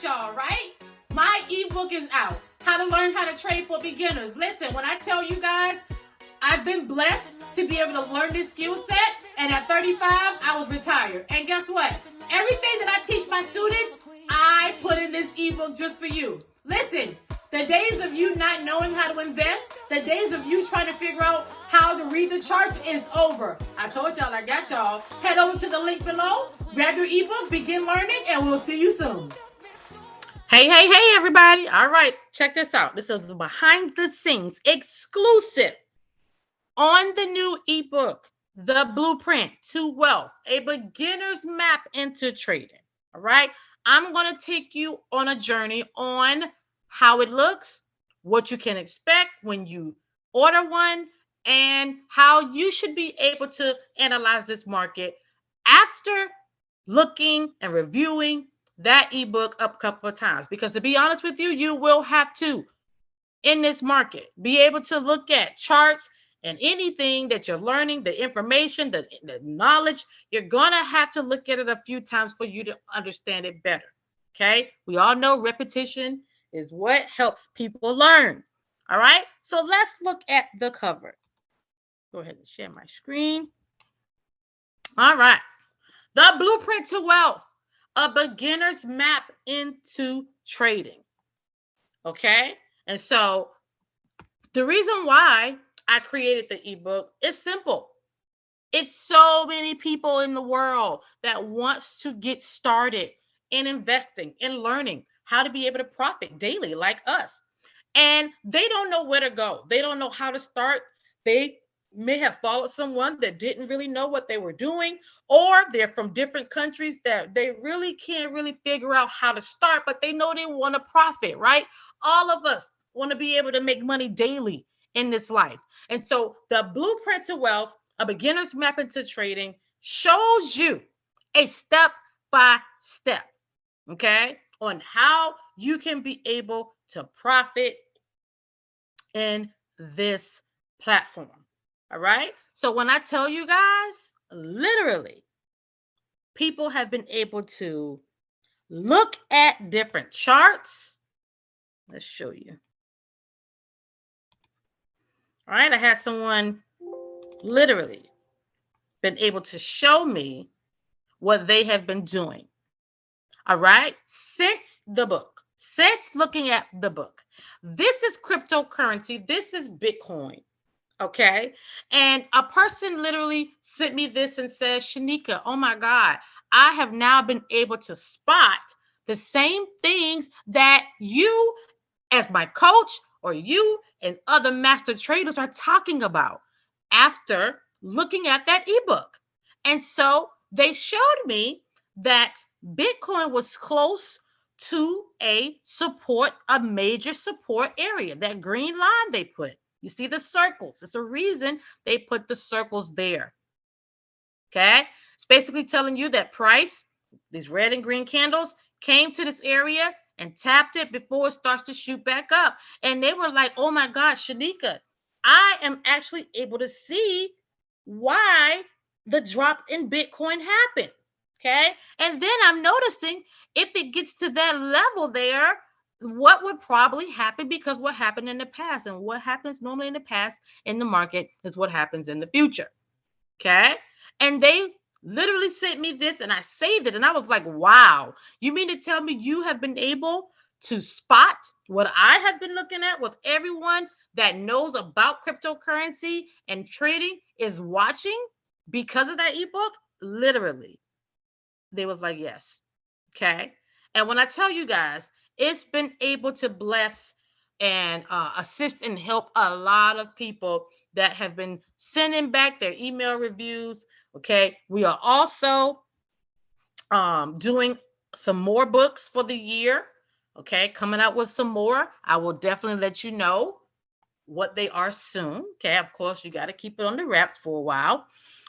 got y'all, right? My ebook is out. How to learn how to trade for beginners. Listen, when I tell you guys, I've been blessed to be able to learn this skill set, and at 35, I was retired. And guess what? Everything that I teach my students, I put in this ebook just for you. Listen, the days of you not knowing how to invest, the days of you trying to figure out how to read the charts is over. I told y'all I got y'all. Head over to the link below, grab your ebook, begin learning, and we'll see you soon. Hey, everybody. All right, check this out. This is the behind the scenes exclusive on the new ebook, The Blueprint to Wealth, a beginner's map into trading. All right, I'm going to take you on a journey on how it looks, what you can expect when you order one, and how you should be able to analyze this market after looking and reviewing that ebook a couple of times. Because to be honest with you, you will have to, in this market, be able to look at charts and anything that you're learning, the information, the knowledge, you're going to have to look at it a few times for you to understand it better. Okay? We all know repetition is what helps people learn. All right? So let's look at the cover. Go ahead and share my screen. All right. The Blueprint to Wealth, a beginner's map into trading. Okay? And so the reason why I created the ebook is simple. It's so many people in the world that wants to get started in investing, in learning how to be able to profit daily like us. And they don't know where to go. They don't know how to start. They may have followed someone that didn't really know what they were doing, or they're from different countries that they really can't really figure out how to start, but they know they want to profit, right? All of us want to be able to make money daily in this life. And so the Blueprint to Wealth, a beginner's map into trading, shows you a step-by-step, okay, on how you can be able to profit in this platform. All right. So when I tell you guys, literally, people have been able to look at different charts. Let's show you. All right. I had someone literally been able to show me what they have been doing. All right. Since looking at the book. This is cryptocurrency. This is Bitcoin. Okay. And a person literally sent me this and said, Shanika, oh my God, I have now been able to spot the same things that you as my coach or you and other master traders are talking about after looking at that ebook. And so they showed me that Bitcoin was close to a major support area, that green line they put. You see the circles. It's a reason they put the circles there. Okay. It's basically telling you that price, these red and green candles, came to this area and tapped it before it starts to shoot back up. And they were like, oh my God, Shanika, I am actually able to see why the drop in Bitcoin happened. Okay. And then I'm noticing if it gets to that level there, what would probably happen, because what happened in the past and what happens normally in the past in the market is what happens in the future. Okay. And they literally sent me this and I saved it. And I was like, wow, you mean to tell me you have been able to spot what I have been looking at with everyone that knows about cryptocurrency and trading is watching because of that ebook? Literally. They was like, yes. Okay. And when I tell you guys, it's been able to bless and assist and help a lot of people that have been sending back their email reviews. Okay. We are also doing some more books for the year. Okay. Coming out with some more. I will definitely let you know what they are soon. Okay. Of course, you got to keep it on the wraps for a while.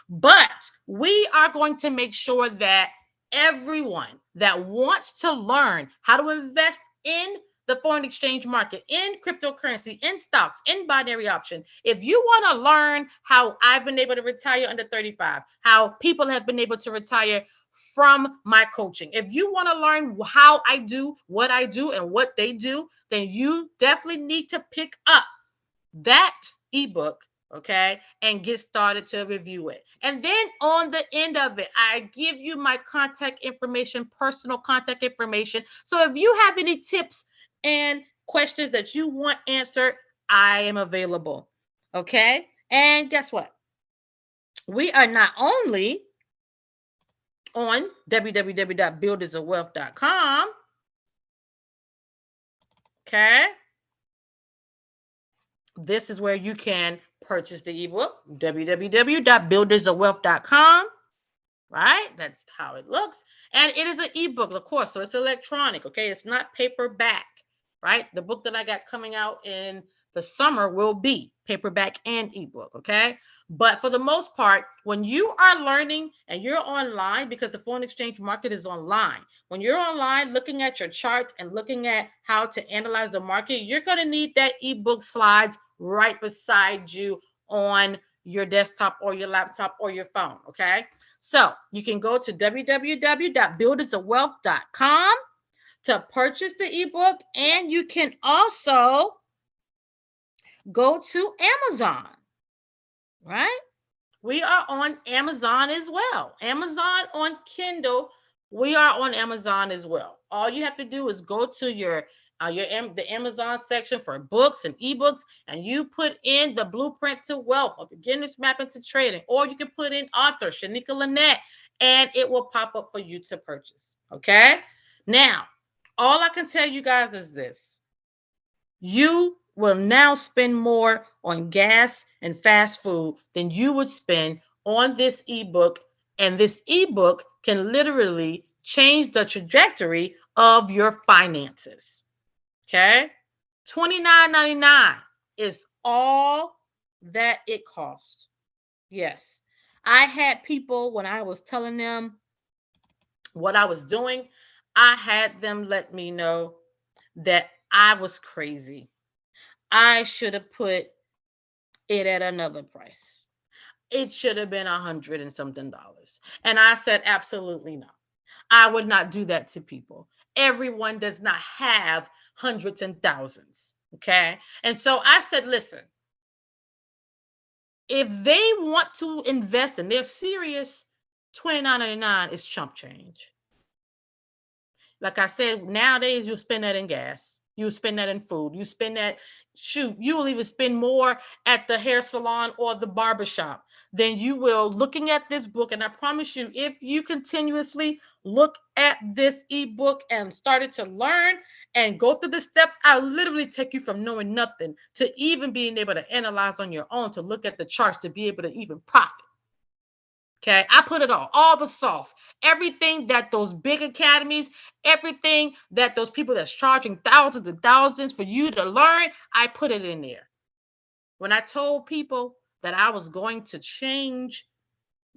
But we are going to make sure that everyone that wants to learn how to invest in the foreign exchange market, in cryptocurrency, in stocks, in binary option, if you want to learn how I've been able to retire under 35, how people have been able to retire from my coaching. If you want to learn how I do what I do and what they do, then you definitely need to pick up that ebook, okay, and get started to review it. And then on the end of it, I give you my contact information, personal contact information. So if you have any tips and questions that you want answered, I am available. Okay. And guess what? We are not only on www.buildersofwealth.com. Okay. This is where you can purchase the ebook, www.buildersofwealth.com. Right? That's how it looks. And it is an ebook, of course, so it's electronic. Okay. It's not paperback. Right? The book that I got coming out in the summer will be paperback and ebook. Okay. But for the most part, when you are learning and you're online, because the foreign exchange market is online, when you're online looking at your charts and looking at how to analyze the market, you're going to need that ebook slides right beside you on your desktop or your laptop or your phone. Okay. So you can go to www.buildersofwealth.com to purchase the ebook, and you can also go to Amazon, right? We are on Amazon as well. Amazon on Kindle, we are on Amazon as well. All you have to do is go to the Amazon section for books and ebooks, and you put in the Blueprint to Wealth, a beginner's map into trading, or you can put in author Shanika Lynette, and it will pop up for you to purchase. Okay. Now, all I can tell you guys is this: you will now spend more on gas and fast food than you would spend on this ebook. And this ebook can literally change the trajectory of your finances. Okay. $29.99 is all that it costs. Yes. I had people, when I was telling them what I was doing, I had them let me know that I was crazy. I should have put it at another price. It should have been $100 and something. And I said, absolutely not. I would not do that to people. Everyone does not have hundreds and thousands. Okay. And so I said, listen, if they want to invest and they're serious, $29.99 is chump change. Like I said, nowadays you spend that in gas. You spend that in food. You spend that, you will even spend more at the hair salon or the barbershop than you will looking at this book. And I promise you, if you continuously look at this ebook and started to learn and go through the steps, I'll literally take you from knowing nothing to even being able to analyze on your own, to look at the charts, to be able to even profit. Okay, I put it all the sauce, everything that those big academies, everything that those people that's charging thousands and thousands for you to learn, I put it in there. When I told people that I was going to change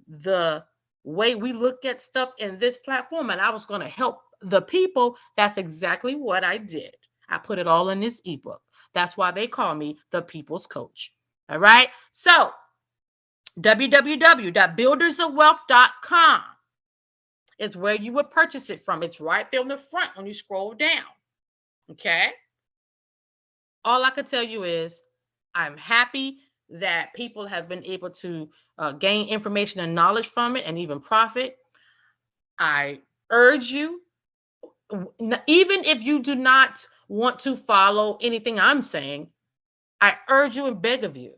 the way we look at stuff in this platform and I was going to help the people, that's exactly what I did. I put it all in this ebook. That's why they call me the People's Coach. All right. So www.buildersofwealth.com is where you would purchase it from. It's right there on the front when you scroll down. Okay. All I can tell you is I'm happy that people have been able to gain information and knowledge from it and even profit. I urge you, even if you do not want to follow anything I'm saying, I urge you and beg of you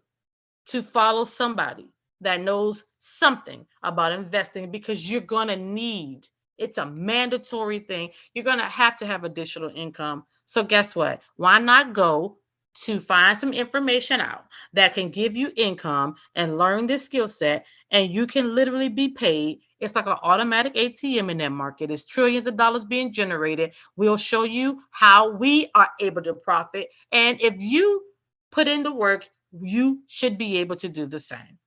to follow somebody that knows something about investing, because you're going to need, it's a mandatory thing. You're going to have additional income. So guess what? Why not go to find some information out that can give you income and learn this skill set, and you can literally be paid. It's like an automatic ATM in that market. It's trillions of dollars being generated. We'll show you how we are able to profit. And if you put in the work, you should be able to do the same.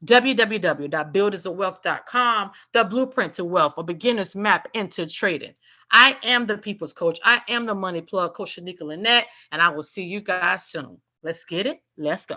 www.buildersofwealth.com, the Blueprint to Wealth, a beginner's map into trading. I am the People's Coach. I am the Money Plug, Coach Shanika Lynette, and I will see you guys soon. Let's get it. Let's go.